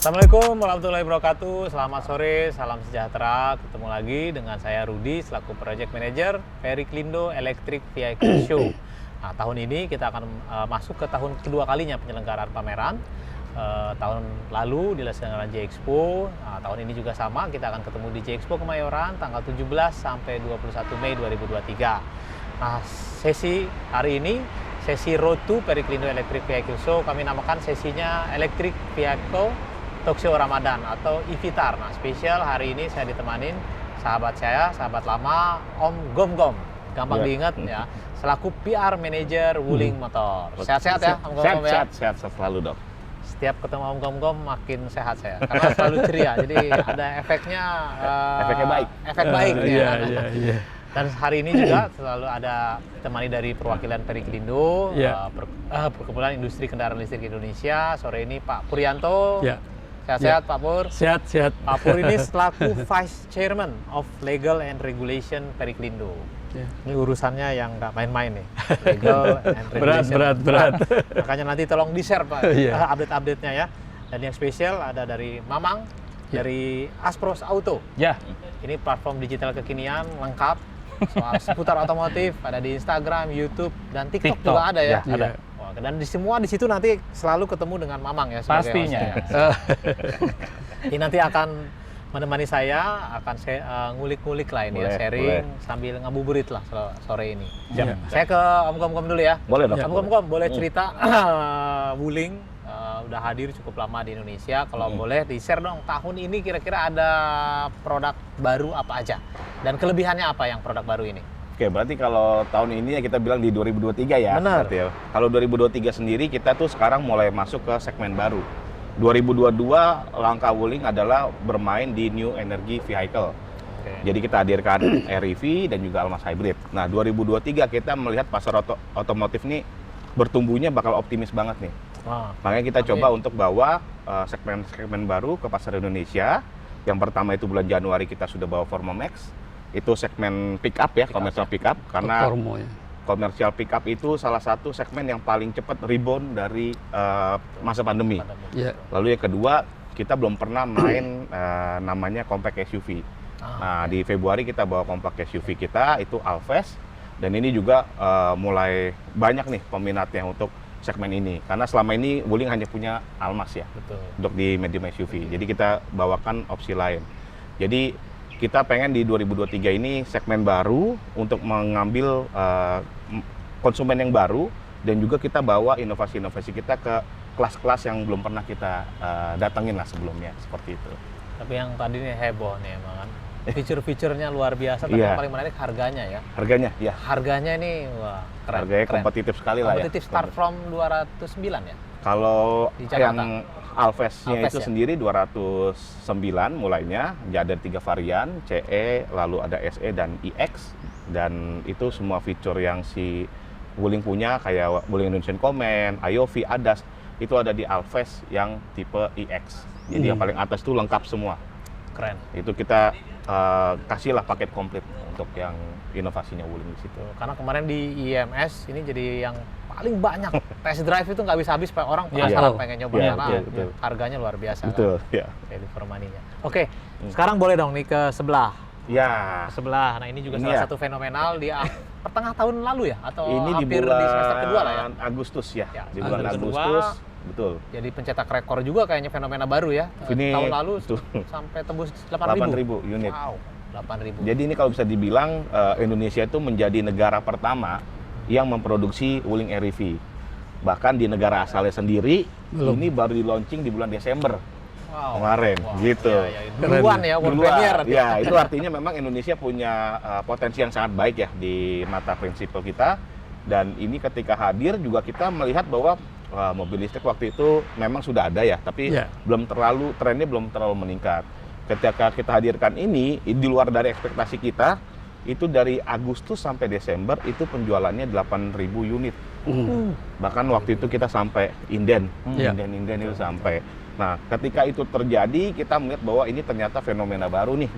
Assalamualaikum warahmatullahi wabarakatuh. Selamat sore, salam sejahtera. Ketemu lagi dengan saya Rudi selaku Project Manager Periklindo Electric Vehicle Show. Nah, tahun ini kita akan masuk ke tahun kedua kalinya penyelenggaraan pameran. Tahun lalu dilaksanakan J-Expo. Nah, tahun ini juga sama, kita akan ketemu di J-Expo Kemayoran tanggal 17 sampai 21 Mei 2023. Nah, sesi hari ini sesi Road to Periklindo Electric Vehicle Show, kami namakan sesinya Electric Vehicle Talk Show Ramadan atau IVITAR. Nah, spesial hari ini saya ditemanin sahabat saya, sahabat lama, Om Gom-Gom. Gampang diingat ya, selaku PR Manager Wuling Motor. Sehat-sehat ya, Om Gom-Gom ya? Sehat selalu, Dok. Setiap ketemu Om Gom-Gom makin sehat saya, karena selalu ceria. Jadi ada efeknya, efeknya baik. Efek baik ya. Iya. Dan hari ini juga selalu ada temani dari perwakilan Periklindo, Perkumpulan Industri Kendaraan Listrik Indonesia. Sore ini Pak Puryanto. Ya. Sehat-sehat Pak Pur? Sehat. Pak Pur ini selaku Vice Chairman of Legal and Regulation Periklindo. Ya. Ini urusannya yang nggak main-main nih. Legal and Regulation. Berat. Makanya nanti tolong di-share Pak, Iya. update-update-nya ya. Dan yang spesial ada dari Mamang, dari Aspros Auto. Ya. Ini platform digital kekinian, lengkap. Soal seputar otomotif, ada di Instagram, YouTube, dan TikTok juga ada ya. Ada. Dan di semua di situ nanti selalu ketemu dengan Mamang ya sebagai Pastinya. hostnya. Ini nanti akan menemani saya, akan saya ngulik-ngulik lah ini ya, sharing sambil ngabuburit lah sore ini. Saya ke Om Gom-Gom dulu ya. Boleh, Dok. Om Gom-Gom boleh cerita Wuling udah hadir cukup lama di Indonesia. Kalau boleh di-share dong, tahun ini kira-kira ada produk baru apa aja? Dan kelebihannya apa yang produk baru ini? Oke, berarti kalau tahun ini ya kita bilang di 2023 ya. Benar. Ya. Kalau 2023 sendiri kita tuh sekarang mulai masuk ke segmen baru. 2022 langkah Wuling adalah bermain di New Energy Vehicle. Jadi kita hadirkan REV dan juga Almas Hybrid. Nah, 2023 kita melihat pasar otomotif ini bertumbuhnya bakal optimis banget nih. Makanya kita coba untuk bawa segmen baru ke pasar Indonesia. Yang pertama itu bulan Januari kita sudah bawa Formo Max. Itu segmen pick up ya, komersial pick up, karena komersial pick up itu salah satu segmen yang paling cepat rebound dari masa pandemi. Lalu yang kedua, kita belum pernah main namanya compact SUV. Nah, di Februari kita bawa compact SUV kita, itu Alves, dan ini juga mulai banyak nih peminatnya untuk segmen ini. Karena selama ini Wuling hanya punya Almas ya, untuk di medium SUV. Jadi kita bawakan opsi lain. Jadi kita pengen di 2023 ini segmen baru untuk mengambil konsumen yang baru, dan juga kita bawa inovasi-inovasi kita ke kelas-kelas yang belum pernah kita datengin lah sebelumnya, seperti itu. Tapi yang tadi nih heboh nih emang kan. Fitur-fiturnya luar biasa, tapi yang paling menarik harganya ya. Harganya, ya. Harganya ini wah keren. Harganya kompetitif sekali lah ya. Kompetitif start from 209 ya? Kalau yang Alves-nya itu ya? sendiri 209 mulainya, ada 3 varian, CE, lalu ada SE dan EX, dan itu semua fitur yang si Wuling punya, kayak Wuling Indonesian Command, IOV, ADAS, itu ada di Alves yang tipe EX. Jadi yang paling atas itu lengkap semua. Keren. Itu kita kasihlah paket komplit untuk yang inovasinya Wuling di situ. Karena kemarin di IMS ini jadi yang paling banyak test drive itu nggak bisa habis, orang penasaran pengen nyoba karena harganya luar biasa. Betul, kan? For money-nya. Oke, sekarang boleh dong nih ke sebelah. Ya. Sebelah. Nah, ini juga salah satu fenomenal di pertengah tahun lalu ya, atau ini hampir di semester kedua lah ya. Agustus ya. Di bulan Agustus. Agustus. Betul. Jadi pencetak rekor juga kayaknya, fenomena baru ya. Ini tahun lalu sampai tembus 8.000 unit. Wow, 8.000. Jadi ini kalau bisa dibilang Indonesia itu menjadi negara pertama yang memproduksi Wuling REV. Bahkan di negara asalnya sendiri, ini baru di launching di bulan Desember kemarin, gitu. Duluan ya, world premiere. Ya, itu artinya memang Indonesia punya potensi yang sangat baik ya di mata prinsipal kita. Dan ini ketika hadir juga kita melihat bahwa mobil listrik waktu itu memang sudah ada ya, tapi trennya belum terlalu meningkat. Ketika kita hadirkan ini, di luar dari ekspektasi kita, itu dari Agustus sampai Desember itu penjualannya 8.000 unit. Bahkan waktu itu kita sampai inden itu sampai. Nah, ketika itu terjadi, kita melihat bahwa ini ternyata fenomena baru nih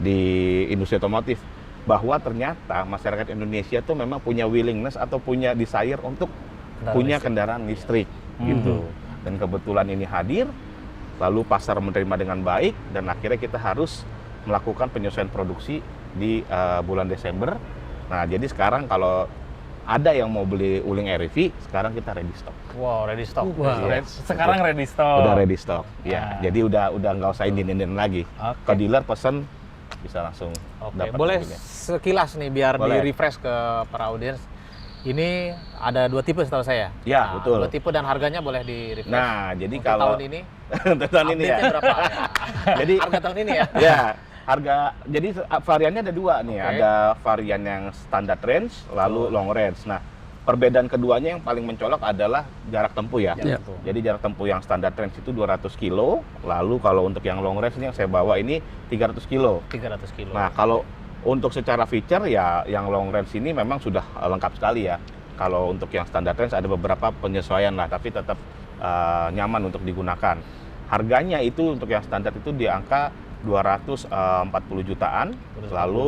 di industri otomotif. Bahwa ternyata masyarakat Indonesia tuh memang punya willingness atau punya desire untuk punya kendaraan listrik gitu. Dan kebetulan ini hadir, lalu pasar menerima dengan baik, dan akhirnya kita harus melakukan penyesuaian produksi di bulan Desember. Nah, jadi sekarang kalau ada yang mau beli uling REV, sekarang kita ready stock. Wow, ready stock. Wow. Yes. Sekarang ready stock. Udah ready stock. Ya, jadi udah nggak usah indin lagi. Oke. Ke dealer pesen bisa langsung Oke, dapat boleh mobilnya. sekilas nih biar Boleh. di-refresh ke para audiens. Ini ada 2 tipe setahu saya. Ya, betul. 2 tipe dan harganya boleh di-refresh. Nah, jadi Untuk kalau tahun ini, untuk tahun ini ya. update-nya berapa? Jadi Harga tahun ini ya? ya, harga jadi variannya ada 2 nih. Oke. Ada varian yang standard range, lalu long range. Nah, perbedaan keduanya yang paling mencolok adalah jarak tempuh ya. Jarak Ya. tempuh. Jadi jarak tempuh yang standard range itu 200 kilo, lalu kalau untuk yang long range ini yang saya bawa ini 300 kilo. 300 kilo. Nah, kalau untuk secara feature ya yang long range ini memang sudah lengkap sekali ya. Kalau untuk yang standard range ada beberapa penyesuaian lah, tapi tetap nyaman untuk digunakan. Harganya itu untuk yang standar itu di angka 240 jutaan, 240. lalu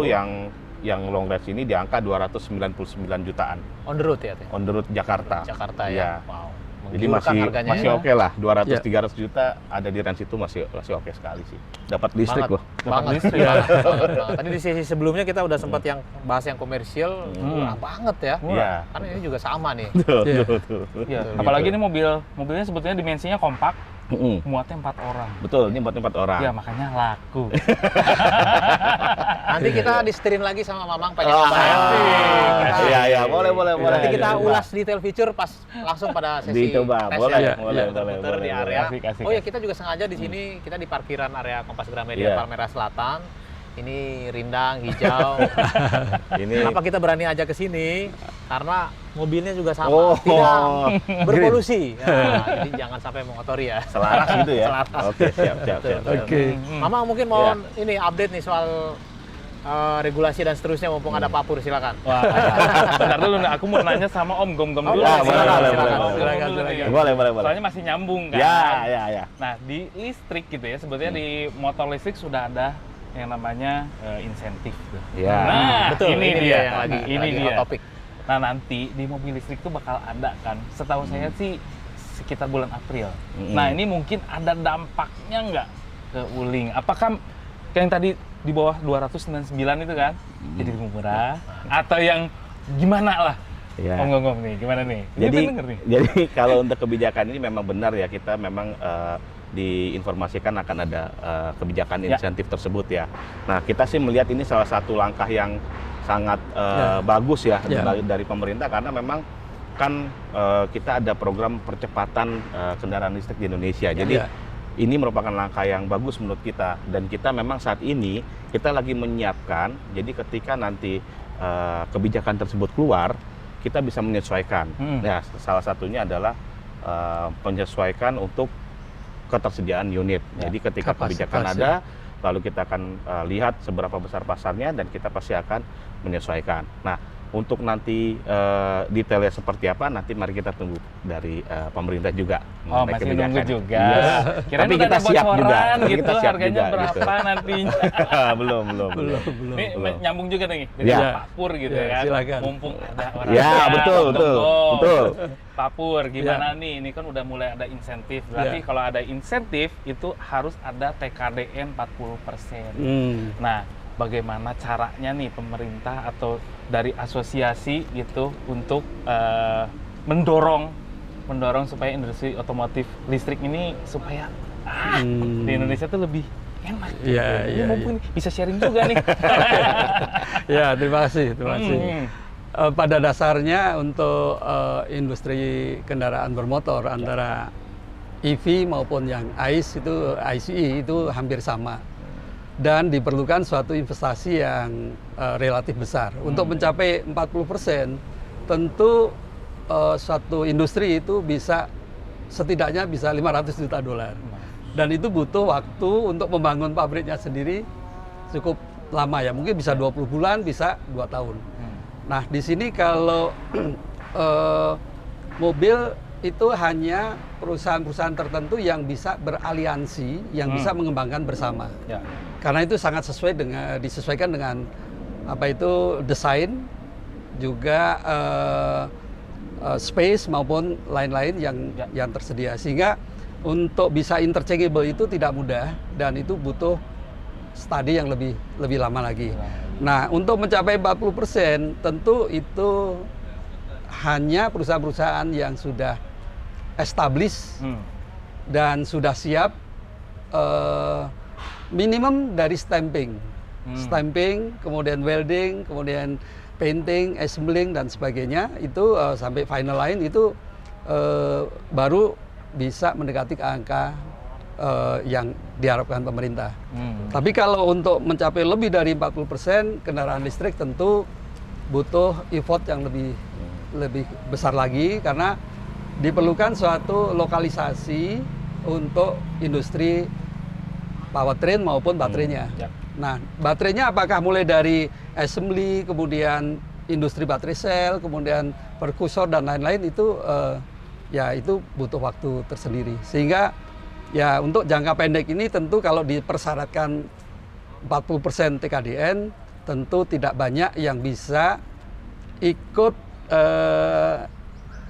yang long range ini di angka 299 jutaan. On the road ya, Teh? On the road Jakarta. Jakarta Iya. ya. Wow. Jadi Menggiurkan masih harganya masih ya. oke lah, 200 Ya. 300 juta ada di range itu masih oke sekali sih. Dapat listrik Banget. loh. Banget. listrik. Banget. Tadi di sesi sebelumnya kita udah sempat yang bahas yang komersial, murah banget ya. Iya. Kan ini juga sama nih. Betul, Iya. betul. Iya, Betul. apalagi ini mobilnya sebetulnya dimensinya kompak, Mm-mm. muatnya 4 orang. Betul, ini buat 4 orang. Ya makanya laku. Nanti kita diseterin lagi sama Mamang pengen Ah, coba. iya, boleh. Nanti kita Coba. ulas detail feature pas langsung pada sesi Dicoba, tes boleh, ya. boleh, Iya, boleh, muter di boleh. area. Asik. Oh ya, kita juga sengaja di sini kita di parkiran area Kompas Gramedia Iya. Palmerah Selatan. Ini rindang, hijau. Ini Kenapa kita berani aja ke sini? Karena mobilnya juga sama, Oh. tidak berpolusi. Nah, jadi jangan sampai mengotori ya. selaras gitu ya. Selaras. Oke, siap. Betul. Oke. Mama mungkin mau ini update nih soal regulasi dan seterusnya mumpung ada Pak Pur, silakan. Wah, bentar dulu nih, aku mau nanya sama Om Gom-Gom Oh, dulu. boleh, nih. silakan, boleh, silakan, boleh. silakan, Dulu nih. silakan. Boleh. Soalnya masih nyambung kan. Ya. Nah, di listrik gitu ya, sebetulnya di motor listrik sudah ada yang namanya insentif. Ya. Nah, Betul, ini dia yang lagi ini hot dia. topik. Nah, nanti di mobil listrik tuh bakal ada kan. Setahu saya sih sekitar bulan April. Nah, ini mungkin ada dampaknya nggak ke Wuling? Apakah yang tadi di bawah 299 itu kan jadi lebih murah atau yang gimana lah? Ya. Om nih, gimana nih? Ini Jadi, pengen denger nih. jadi kalau untuk kebijakan ini memang benar ya, kita memang diinformasikan akan ada kebijakan Ya. insentif tersebut ya. Nah, kita sih melihat ini salah satu langkah yang sangat bagus ya, Ya. dari pemerintah, karena memang kan kita ada program percepatan kendaraan listrik di Indonesia. Jadi Ya. ini merupakan langkah yang bagus menurut kita, dan kita memang saat ini kita lagi menyiapkan. Jadi ketika nanti kebijakan tersebut keluar, kita bisa menyesuaikan. Nah, salah satunya adalah menyesuaikan untuk ketersediaan unit. Ya, Jadi ketika kapasitas, kebijakan ya. ada, lalu kita akan lihat seberapa besar pasarnya, dan kita pasti akan menyesuaikan. Nah, untuk nanti detailnya seperti apa, nanti mari kita tunggu dari pemerintah juga. Oh, mengenai masih kebijakan. nunggu juga. Iya. Kirain Tapi udah kita ada siap juga. bocoran Tapi gitu, kita siap harganya juga, berapa gitu. nantinya. belum. Ini nyambung juga nih, Ya. jadi Pak Pur gitu Ya, kan. silakan. Mumpung ada orang. Ya, betul. Pak Pur, gimana nih? Ini kan udah mulai ada insentif. Berarti Ya. kalau ada insentif itu harus ada TKDN 40%. Nah, bagaimana caranya nih pemerintah atau dari asosiasi gitu untuk mendorong supaya industri otomotif listrik ini supaya di Indonesia tuh lebih enak. Iya, Ini iya, mumpung bisa sharing juga nih. Ya, terima kasih. Hmm. Pada dasarnya untuk industri kendaraan bermotor antara EV maupun yang ICE itu hampir sama. Dan diperlukan suatu investasi yang relatif besar. Untuk mencapai 40%, tentu suatu industri itu setidaknya bisa 500 juta dolar. Dan itu butuh waktu untuk membangun pabriknya sendiri cukup lama ya. Mungkin bisa 20 bulan, bisa 2 tahun. Nah, di sini kalau mobil itu hanya perusahaan-perusahaan tertentu yang bisa beraliansi, yang bisa mengembangkan bersama. Ya. Karena itu sangat disesuaikan dengan desain, juga space maupun lain-lain yang tersedia. Sehingga untuk bisa interchangeable itu tidak mudah dan itu butuh studi yang lebih lama lagi. Nah, untuk mencapai 40% tentu itu hanya perusahaan-perusahaan yang sudah established dan sudah siap, minimum dari stamping, kemudian welding, kemudian painting, assembling dan sebagainya itu sampai final line itu baru bisa mendekati ke angka yang diharapkan pemerintah. Tapi kalau untuk mencapai lebih dari 40% kendaraan listrik tentu butuh effort yang lebih besar lagi karena diperlukan suatu lokalisasi untuk industri powertrain maupun baterainya. Nah, baterainya apakah mulai dari assembly, kemudian industri baterai sel, kemudian perkusor dan lain-lain itu ya itu butuh waktu tersendiri. Sehingga ya untuk jangka pendek ini tentu kalau dipersyaratkan 40% TKDN tentu tidak banyak yang bisa ikut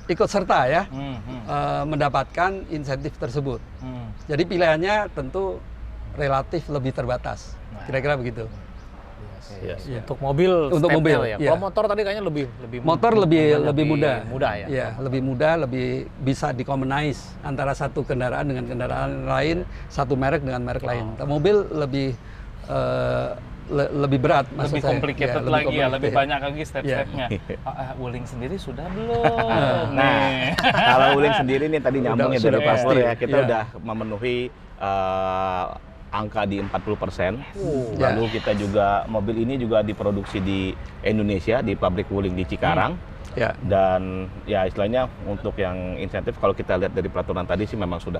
serta ya mendapatkan insentif tersebut. Jadi pilihannya tentu relatif lebih terbatas. Kira-kira begitu. Untuk mobil, untuk mobil ya. Kalau motor tadi kayaknya lebih motor lebih mudah. Mudah ya. Ya, lebih mudah, lebih bisa di-commonize antara satu kendaraan dengan kendaraan lain, satu merek dengan merek lain. Mobil lebih berat, lebih complicated lagi ya, lebih banyak lagi step-stepnya. Wuling sendiri sudah belum? Nah, kalau Wuling sendiri nih tadi nyambungnya dari Pak Pur ya, kita udah memenuhi angka di 40%. Lalu kita juga, mobil ini juga diproduksi di Indonesia, di pabrik Wuling di Cikarang. Dan ya istilahnya untuk yang insentif kalau kita lihat dari peraturan tadi sih memang sudah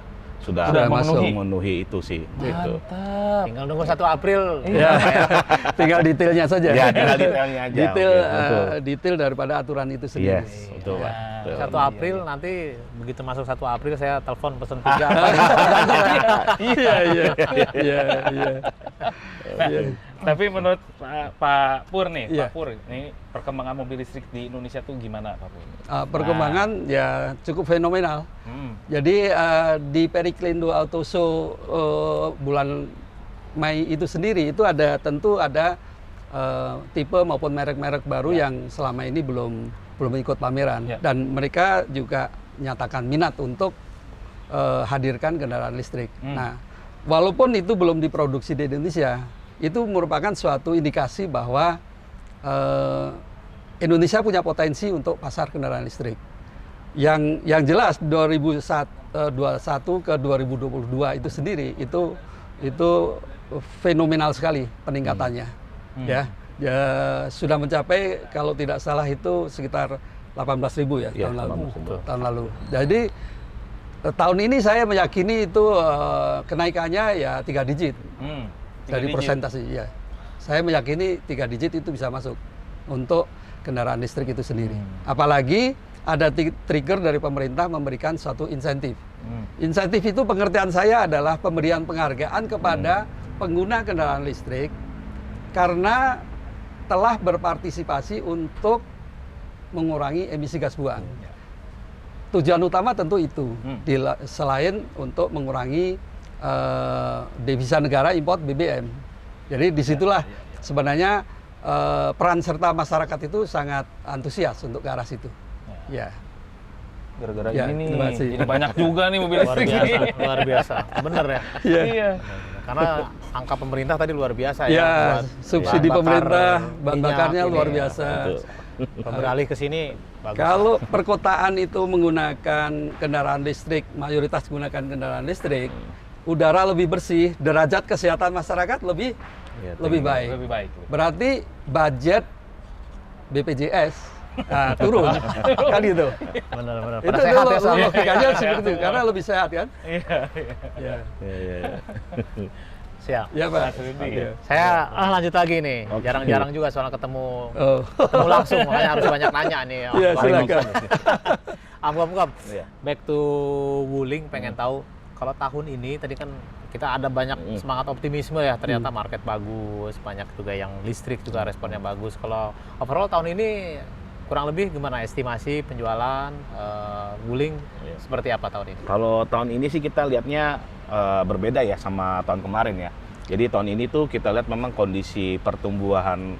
memenuhi itu sih. Gitu. Tinggal nunggu 1 April. Tinggal detailnya saja. Ya, tinggal detailnya aja. Detail daripada aturan itu sendiri. Yes, betul Pak. 1 April nanti begitu masuk 1 April saya telepon pesen 3. Tapi menurut Pak Pur nih, Pak Pur, ini perkembangan mobil listrik di Indonesia tuh gimana Pak Pur? Perkembangan ya cukup fenomenal. Jadi di Periklindo Auto Show bulan Mei itu sendiri itu tentu ada tipe maupun merek-merek baru yang selama ini belum ikut pameran dan mereka juga nyatakan minat untuk hadirkan kendaraan listrik. Nah, walaupun itu belum diproduksi di Indonesia, itu merupakan suatu indikasi bahwa Indonesia punya potensi untuk pasar kendaraan listrik. Yang jelas 2021 ke 2022 itu sendiri itu fenomenal sekali peningkatannya. Ya sudah mencapai kalau tidak salah itu sekitar 18.000 ya, tahun lalu. Jadi tahun ini saya meyakini itu kenaikannya ya 3 digit. Dari persentase ya. Saya meyakini 3 digit itu bisa masuk untuk kendaraan listrik itu sendiri. Apalagi ada trigger dari pemerintah memberikan suatu insentif. Insentif itu pengertian saya adalah pemberian penghargaan kepada pengguna kendaraan listrik karena telah berpartisipasi untuk mengurangi emisi gas buang. Tujuan utama tentu itu, selain untuk mengurangi devisa negara import BBM. Jadi disitulah sebenarnya peran serta masyarakat itu sangat antusias untuk ke arah situ. Gara-gara ini nih, banyak juga nih mobil listrik. Luar biasa. Bener ya? Iya. Karena angka pemerintah tadi luar biasa ya. Subsidi pemerintah, bahan bakarnya luar biasa. Beralih ke sini bagus. Kalau perkotaan itu menggunakan kendaraan listrik, mayoritas menggunakan kendaraan listrik, udara lebih bersih, derajat kesehatan masyarakat lebih baik. Berarti budget BPJS turun, kan gitu. Benar. Itu logikanya seperti itu, karena lebih sehat kan. Iya. Siap. Ya Pak. Saya lanjut lagi nih. Jarang-jarang juga soal ketemu langsung, makanya harus banyak nanya nih. Iya, silakan. Am, back to Wuling, pengen tahu kalau tahun ini tadi kan kita ada banyak semangat optimisme ya, ternyata market bagus, banyak juga yang listrik juga responnya bagus. Kalau overall tahun ini kurang lebih gimana estimasi penjualan Wuling seperti apa tahun ini? Kalau tahun ini sih kita lihatnya berbeda ya sama tahun kemarin ya. Jadi tahun ini tuh kita lihat memang kondisi pertumbuhan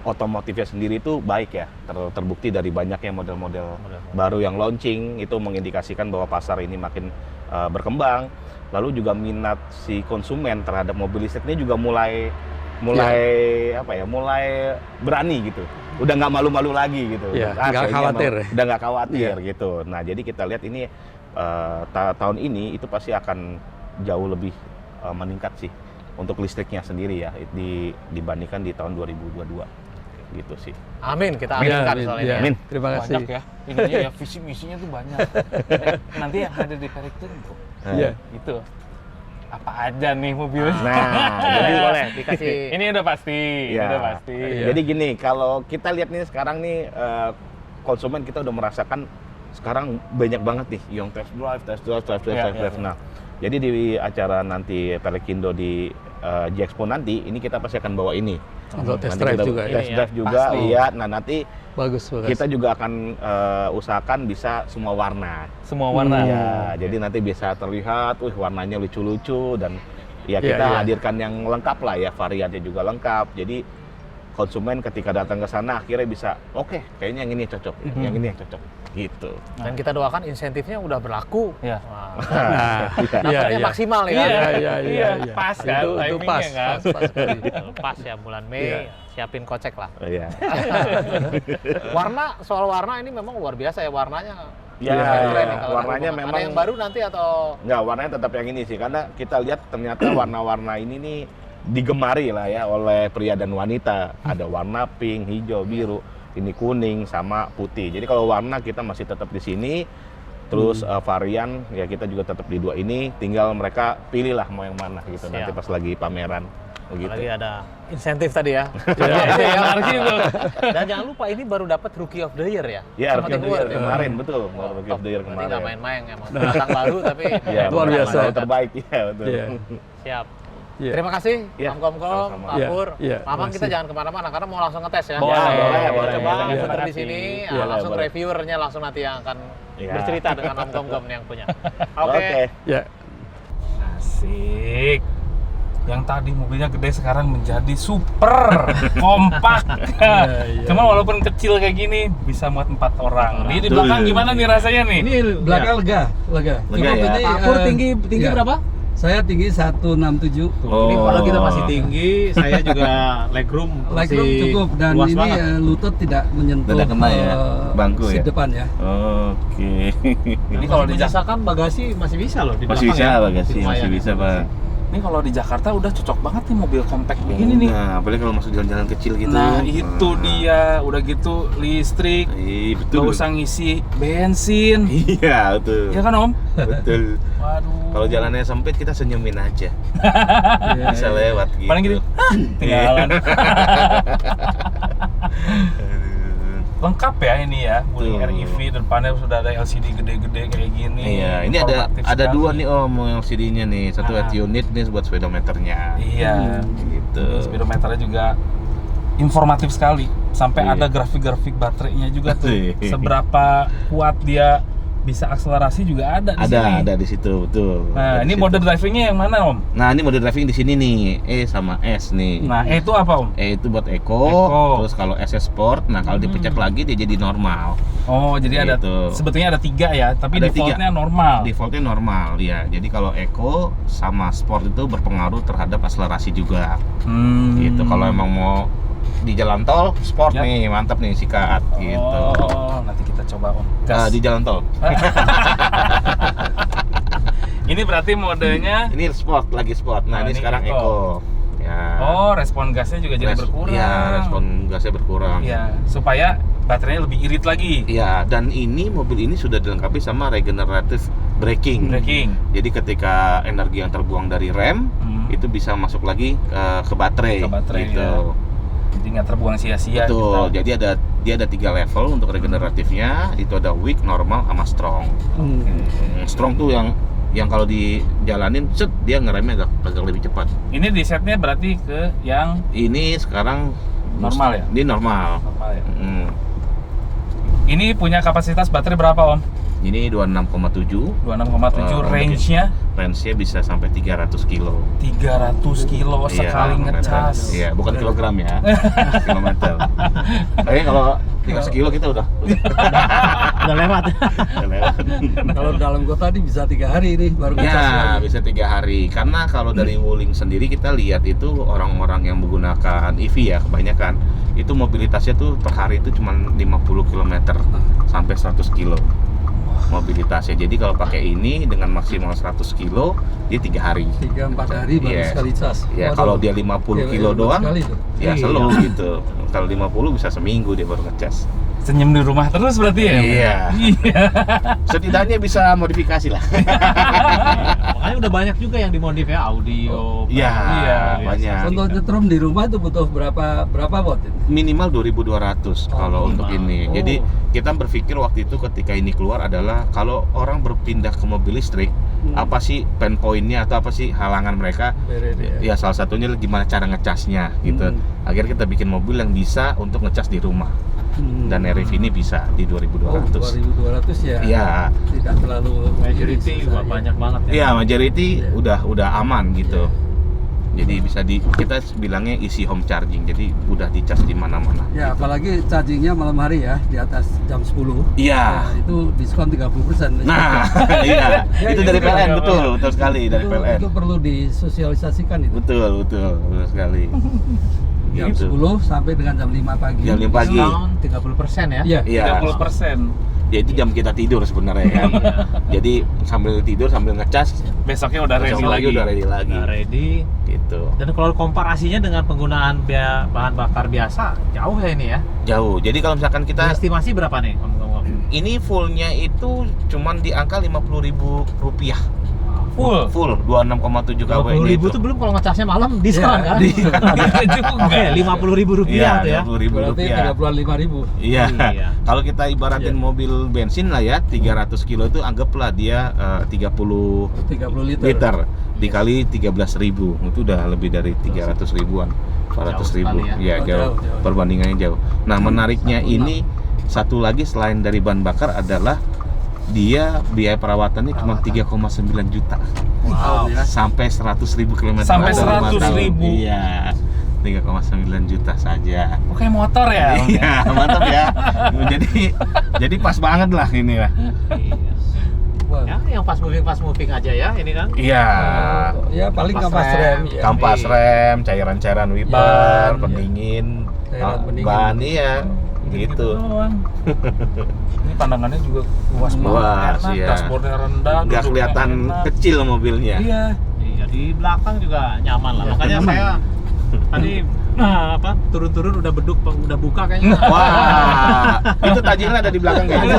otomotifnya sendiri itu baik ya. Terbukti dari banyaknya model-model baru yang launching, itu mengindikasikan bahwa pasar ini makin berkembang. Lalu juga minat si konsumen terhadap mobil listrik ini juga mulai berani gitu. Udah nggak malu-malu lagi gitu. Nggak khawatir. Udah nggak khawatir gitu. Nah, jadi kita lihat ini tahun ini itu pasti akan jauh lebih meningkat sih untuk listriknya sendiri ya dibandingkan di tahun 2022 gitu sih. Amin, kita aminkan soal ini. Amin. Terima kasih. Banyak ya. Ininya ya visi misinya tuh banyak. Nanti yang hadir di Periklindo Iya. itu apa aja nih mobilnya? Nah, Jadi boleh dikasih. Ini udah pasti, Ya. udah pasti. Jadi gini, kalau kita lihat nih sekarang nih konsumen kita udah merasakan sekarang banyak banget nih yang test drive. Ya. Nah, jadi di acara nanti Periklindo di G-Expo nanti, ini kita pasti akan bawa ini. Untuk test Nanti drive kita juga ya. Test drive juga, Pasti. iya. Nah, nanti Bagus. kita juga akan usahakan bisa semua warna. Semua warna. Ya, jadi nanti bisa terlihat, warnanya lucu-lucu dan ya Iya, kita iya. hadirkan yang lengkap lah ya, variannya juga lengkap. Jadi konsumen ketika datang ke sana akhirnya bisa, oke, kayaknya yang ini cocok, yang ini yang cocok, gitu. Dan kita doakan insentifnya udah berlaku. Ya. Wah, Nah, dampaknya maksimal ya. Iya, pas kan, Itu timingnya pas, kan. pas sekali. Pas ya bulan Mei, siapin kocek lah. Oh, iya. Soal warna ini memang luar biasa ya warnanya. Ya, Keren nih kalau warnanya ada memang yang baru nanti atau nggak, warnanya tetap yang ini sih, karena kita lihat ternyata warna-warna ini nih digemari lah ya oleh pria dan wanita. Ada warna pink, hijau, biru, ini kuning sama putih. Jadi kalau warna kita masih tetap di sini. Terus varian ya kita juga tetap di dua ini, tinggal mereka pilihlah mau yang mana gitu. Nanti Siap. pas lagi pameran begitu. lagi ada insentif tadi ya. Dan jangan lupa ini baru dapat Rookie of the Year ya. Ya, Sama Rookie of the Tim Year Award ya. kemarin betul, Rookie of the Year Berarti kemarin. nggak main-main emang. Datang baru tapi Ya, Luar biasa. yang terbaik ya betul. Iya. siap. Iya. Terima kasih, Iya, Om Komkom, sama-sama. Pak Iya, Pur. iya, Mamang kita makasih. jangan kemana-mana karena mau langsung ngetes ya. Boleh, boleh, Boleh, coba boleh. putar Terima di sini, kasih. langsung Boleh. reviewernya langsung nanti yang akan Iya. bercerita dengan Om Komkom yang punya. Oke. Ya. Asik. Yang tadi mobilnya gede sekarang menjadi super kompak. iya. Cuma walaupun kecil kayak gini bisa muat 4 orang. Ini di Betul. belakang gimana nih rasanya nih? Ini belakang lega. Lega Cukup ya? ini, Pak Pur tinggi tinggi berapa? Saya tinggi 167. Oh. Ini kalau kita masih tinggi, saya juga legroom Legroom cukup dan luas ini banget. lutut tidak menyentuh Tidak kena ya? Bangku seat ya? depan ya. Oke. Ini kalau di menyisakan bagasi masih bisa loh di Masih belakang bisa ya. bagasi, masih Lumayan. bisa, Pak. Ini kalau di Jakarta udah cocok banget nih mobil compact begini nih. Nah, apalagi kalau masuk jalan-jalan kecil gitu. Nah, itu dia. Udah gitu listrik. Iya, Gak betul. usah ngisi bensin. Iya, betul. Ya kan, Om? Betul. Waduh. Kalau jalannya sempit kita senyumin aja. Iya, Bisa iya. lewat gitu. Paling gini, tinggalan. Lengkap ya ini ya, Wuling Betul. REV, depannya sudah ada LCD gede-gede kayak gini. Iya, ini ada Informatif dua sekali. nih Om LCD-nya nih. Satu Ah. head unit nih buat speedometernya. Iya. Gitu. Speedometernya juga informatif sekali. Sampai Iya. ada grafik-grafik baterainya juga tuh. Iya. Seberapa kuat dia bisa akselerasi juga ada di sini. Ada di situ, betul. Nah, Ada di ini situ. mode drivingnya yang mana, Om? Nah, ini mode driving di sini nih, E sama S nih. Nah, itu apa, Om? E itu buat Eco, Eco. terus kalau S Sport, nah kalau dipencet lagi dia jadi normal. Oh, jadi ada Gitu. sebetulnya ada 3 ya, tapi Ada defaultnya 3. normal. Defaultnya normal, ya. Jadi kalau Eco sama Sport itu berpengaruh terhadap akselerasi juga. Gitu. Kalau emang mau di jalan tol, Sport Ya. nih, mantap nih sikat. Gitu. Oh, nanti kita coba, Om. Di jalan tol. Ini berarti modenya Ini Sport, lagi Sport. Nah, Oh, ini ini sekarang Eco. Eco. Ya. oh, respon gasnya juga jadi berkurang. Ya, respon gasnya berkurang. Iya, supaya baterainya lebih irit lagi. Ya, dan ini mobil ini sudah dilengkapi sama regenerative braking. Braking. Jadi ketika energi yang terbuang dari rem itu bisa masuk lagi ke baterai. Ke baterai, gitu. ya. Jadi nggak terbuang sia-sia. Betul. kita. Jadi dia ada 3 level untuk regeneratifnya. Itu ada weak, normal, sama strong. Strong tuh yang kalau dijalanin set dia ngeremnya agak lebih cepat. Ini di setnya berarti ke yang Ini sekarang Normal ya? Ini normal. normal ya. Mm. Ini punya kapasitas baterai berapa, Om? Ini 26,7. 26,7 range-nya Range-nya bisa sampai 300 kilo. 300 kilo sekali ngecas. Iya, bukan kilogram ya. Kilometer. Kayaknya kalau 300 kilo kita udah lewat. udah lewat. Kalau dalam kota ini bisa 3 hari ini baru ngecas Ya, lagi. bisa 3 hari. Karena kalau dari Wuling sendiri kita lihat itu orang-orang yang menggunakan EV ya kebanyakan itu mobilitasnya tuh per hari itu cuma 50 km sampai 100 kilo mobilitasnya. Jadi kalau pakai ini dengan maksimal 100 kilo dia 3 hari. 3-4 hari baru Iya. sekali cas. Ya Waduh. kalau dia 50 kilo hebat doang sekali tuh. ya Iya. slow gitu. Kalau 50 bisa seminggu dia baru ngecas. Senyum di rumah terus berarti ya? Iya. Iya. Setidaknya bisa modifikasi lah. Makanya udah banyak juga yang dimodif ya, audio. Iya, Iya, banyak. Untuk nyetrum di rumah itu butuh berapa watt ini? Minimal 2200 kalau untuk ini. Oh. Jadi kita berpikir waktu itu ketika ini keluar adalah kalau orang berpindah ke mobil listrik, apa sih pain point-nya atau apa sih halangan mereka? Ya salah satunya gimana cara ngecasnya gitu. Akhirnya kita bikin mobil yang bisa untuk ngecas di rumah. Dan REV ini bisa di 2200. 2200 ya. Iya. Tidak terlalu Majority susah, ya. banyak banget ya. Iya, majority Iya. udah aman gitu. Jadi bisa kita bilangnya easy home charging. Jadi udah dicas di mana-mana. Ya, apalagi chargingnya malam hari ya, di atas jam 10. Iya. Nah, itu diskon 30%. Nah, iya. Ya, Itu itu dari juga. PLN, betul sekali dari PLN. Itu perlu disosialisasikan itu. Betul sekali. Jam Gitu. 10 sampai dengan jam 5 pagi. Jam 5 pagi. Diskon 30% ya. Iya. Iya. 30%. Ya itu jam kita tidur sebenarnya kan. Jadi sambil tidur sambil ngecas, Besoknya udah ready besok lagi. udah ready lagi. Udah ready. Gitu. Dan kalau komparasinya dengan penggunaan bahan bakar biasa, jauh ya ini ya. Jauh. Jadi kalau misalkan kita Estimasi berapa nih? ini fullnya itu cuman di angka Rp50.000. Full. 26,7 kW ini. 20.000 itu belum kalau ngecasnya malam diskon Ya, kan? Iya juga. Oke, Rp50.000 Iya, tuh ya. Rp50.000. Berarti 35.000. Iya. Iya. Kalau kita ibaratin Iya. mobil bensin lah ya, 300 kilo itu anggaplah dia 30 30 liter. liter dikali 13.000 itu udah lebih dari 300 ribuan, 400 ribu. Jauh sekali Ya, Oh, jauh. jauh. Perbandingannya jauh. Nah, menariknya 1,6. ini satu lagi selain dari bahan bakar adalah dia biaya perawatannya cuma 3,9 juta Wow. Ya. sampai 100.000 km. Sampai dalam 100.000. tahun. Iya. 3,9 juta saja. Oh, kayak motor ya? Iya, mantap ya. Jadi pas banget lah ini lah. Wah. Ya, yang fast moving aja ya ini kan. Iya. Ya paling Kampas kampas rem. rem ya. Kampas rem, cairan-cairan wiper, Ban, pendingin, Cairan pendingin. ban iya, gitu. doang. Ini pandangannya juga luas banget, Luas, enak, iya. dashboardnya rendah, Nggak duduknya kelihatan enak. kecil mobilnya. Iya. Iya, di belakang juga nyaman lah. Ya, Makanya nyaman. saya tadi turun-turun udah beduk, udah buka kayaknya. Wah, itu tajilnya ada di belakang kayaknya.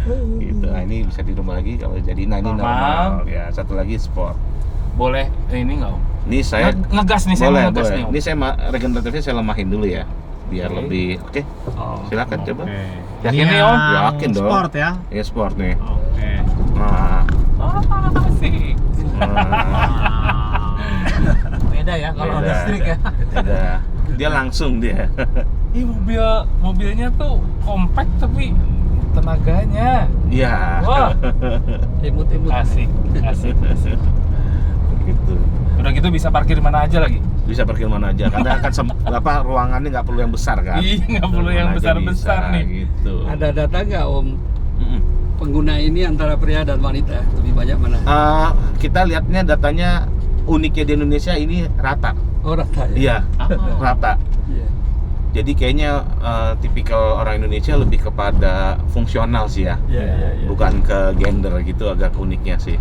Gitu. Nah, ini bisa di rumah lagi kalau jadi. Nah, ini Normal. normal. Ya, satu lagi sport. Boleh ini nggak Om? Ini saya Ngegas nih, saya boleh, mau ngegas boleh. nih Om. Ini saya regeneratifnya saya lemahin dulu ya, biar Oke. lebih. Oke. Oh, Silakan coba. oke. Yakin Ini nih, Om? yang Yakin dong. Sport ya. Ya sport nih. Oke. Nah, Asik. nah. Beda ya kalau Beda. listrik ya. Udah. Dia langsung dia. Ih, mobilnya tuh compact tapi tenaganya. Iya. Wah, Imut-imut. asik. Gitu. Udah gitu bisa parkir di mana aja lagi. Bisa parkir mana aja. Karena kan ruangannya nggak perlu yang besar kan. Iya, nggak perlu yang Mana aja besar-besar bisa, nih. Gitu. Ada data nggak Om Mm-mm. pengguna ini antara pria dan wanita lebih banyak mana? Kita lihatnya datanya uniknya di Indonesia ini rata. Oh rata ya. Iya, Oh. rata. Iya. Jadi kayaknya tipikal orang Indonesia lebih kepada fungsional sih ya. Iya. Bukan ke gender gitu, agak uniknya sih.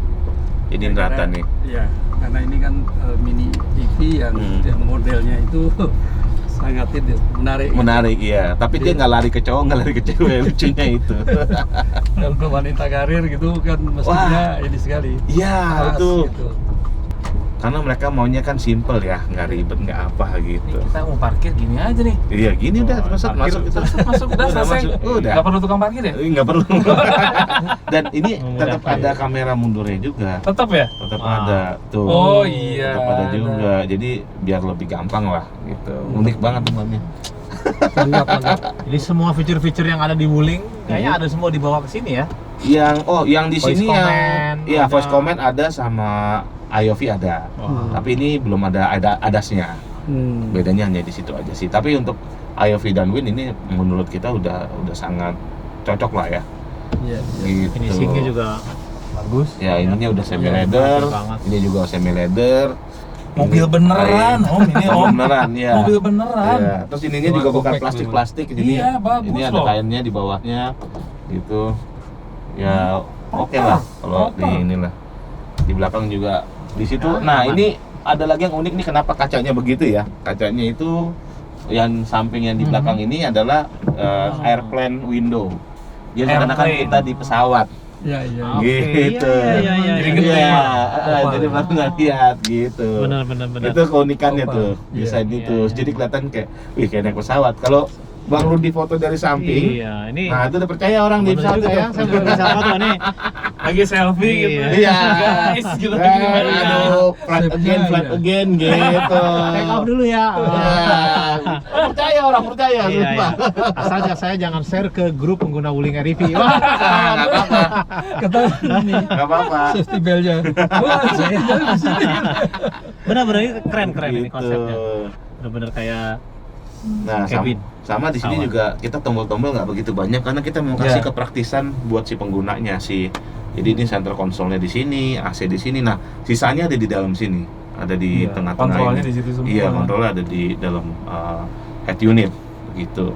Jadi Ya, rata karena- nih. Iya, karena ini kan mini EV yang modelnya itu sangat itu menarik. Menarik ya, tapi dia nggak lari ke cowok, nggak lari ke cewek, lucunya itu. Kalau wanita karir gitu kan mestinya ini sekali. Iya, Pas itu. gitu. Karena mereka maunya kan simple ya, nggak ribet, nggak apa gitu. Kita mau parkir gini aja nih. Iya, gini udah masuk parkir, itu. Masuk udah selesai. Udah. Nggak perlu tukang parkir ya? Nggak perlu. Dan ini tetap Memudahkan. ada kamera mundurnya juga. Tetap ya? Tetap Ah. ada tuh. Oh, iya, Tetap ada ada. juga. Jadi biar lebih gampang lah gitu. Unik banget temannya. Lengkap. Jadi semua fitur-fitur yang ada di Wuling kayaknya ada semua dibawa ke sini ya. Yang di Voice sini command yang ada. voice command ada sama IOV ada. Tapi ini belum ada ADAS-nya. Bedanya hanya di situ aja sih. Tapi untuk IOV dan Win ini menurut kita udah sangat cocok lah ya. Iya. Gitu. Finishingnya juga bagus. Ya, ininya udah semi leather. bagus banget. Ini juga semi leather. Mobil Ini beneran, kain. Om, ini Om. Mobil beneran ya. Mobil beneran. Iya. Terus ininya juga bukan plastik-plastik. Ini Iya, bagus ini ada loh. kainnya di bawahnya gitu. Ya, oke lah kalau di inilah. Di belakang juga di situ. Nah, ini ada lagi yang unik nih, kenapa kacanya begitu ya? Kacanya itu yang samping yang di belakang ini adalah airplane window. Jadi seakan-akan Airplane. kita di pesawat. Iya. Oke, Gitu. iya. Jadi gede, Iya, Pak. jadi belakang nggak lihat gitu. Benar. Itu keunikannya Oval. tuh, Iya, desain iya, itu. iya. Jadi kelihatan kayak, wih kayak naik pesawat. Kalau Bang Rudi foto dari samping, Iya, ini nah itu udah percaya orang di bener pesawat juga itu. ya. Saya belum bisa foto nih. Lagi selfie gitu. Iya. Iya. Guys, gitu gimana? Aduh, flat Safety-nya again iya. gitu. Take off dulu ya. Iya. Percaya orang, percaya. Iya, sumpah. Asal saya jangan share ke grup pengguna Wuling REV. Wah, Nggak apa-apa, Kata ini nggak apa-apa. safety belt-nya. Wah, saya di sini. benar-benar ini keren ini Gitu. konsepnya. Benar-benar kayak Nah, Cabin. sama di sini Pesawat. juga kita tombol-tombol nggak begitu banyak karena kita mau kasih Iya. kepraktisan buat si penggunanya sih. Jadi ini center konsolnya di sini, AC di sini. Nah, sisanya ada di dalam sini, ada di Iya, tengah-tengah kontrolnya ini. di situ semua. Iya, kontrolnya ada di dalam head unit gitu.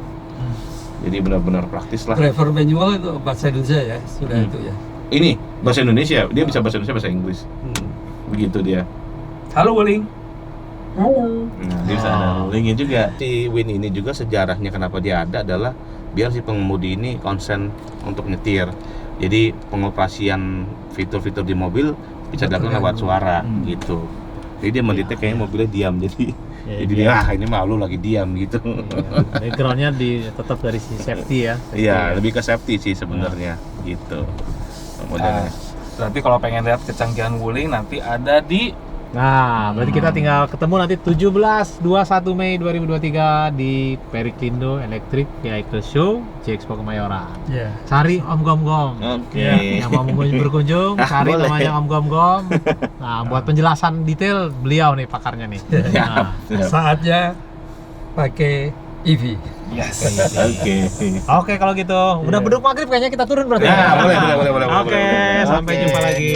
Jadi benar-benar praktis lah. Driver manual itu bahasa Indonesia ya, sudah itu ya. Ini bahasa Indonesia, dia bisa bahasa Indonesia, bahasa Inggris. Begitu dia. Halo, Wuling. Nah, dia bisa ada rollingnya juga. Si Win ini juga sejarahnya kenapa dia ada adalah biar si pengemudi ini konsen untuk nyetir. Jadi pengoperasian fitur-fitur di mobil bisa dilakukan lewat suara gitu. Jadi dia mendetek kayaknya mobilnya diam, jadi Ya, jadi dia ini malu lagi diam gitu. backgroundnya tetap dari sisi safety ya. Iya, lebih ke safety sih sebenarnya gitu. Modelnya. Berarti kalau pengen lihat kecanggihan Wuling nanti ada di Nah, berarti kita tinggal ketemu nanti 21 Mei 2023 di Periklindo Electric Vehicle Show Expo Kemayoran. Iya. Cari Om Gom Gom. Oke. Ya, yang mau berkunjung, cari boleh. namanya Om Gom Gom. Nah, buat penjelasan detail beliau nih pakarnya nih. Nah, Saatnya pakai EV. Yes. Oke. Oke kalau gitu, udah beduk maghrib kayaknya kita turun berarti. Ya, boleh. Oke, sampai Oke. jumpa lagi.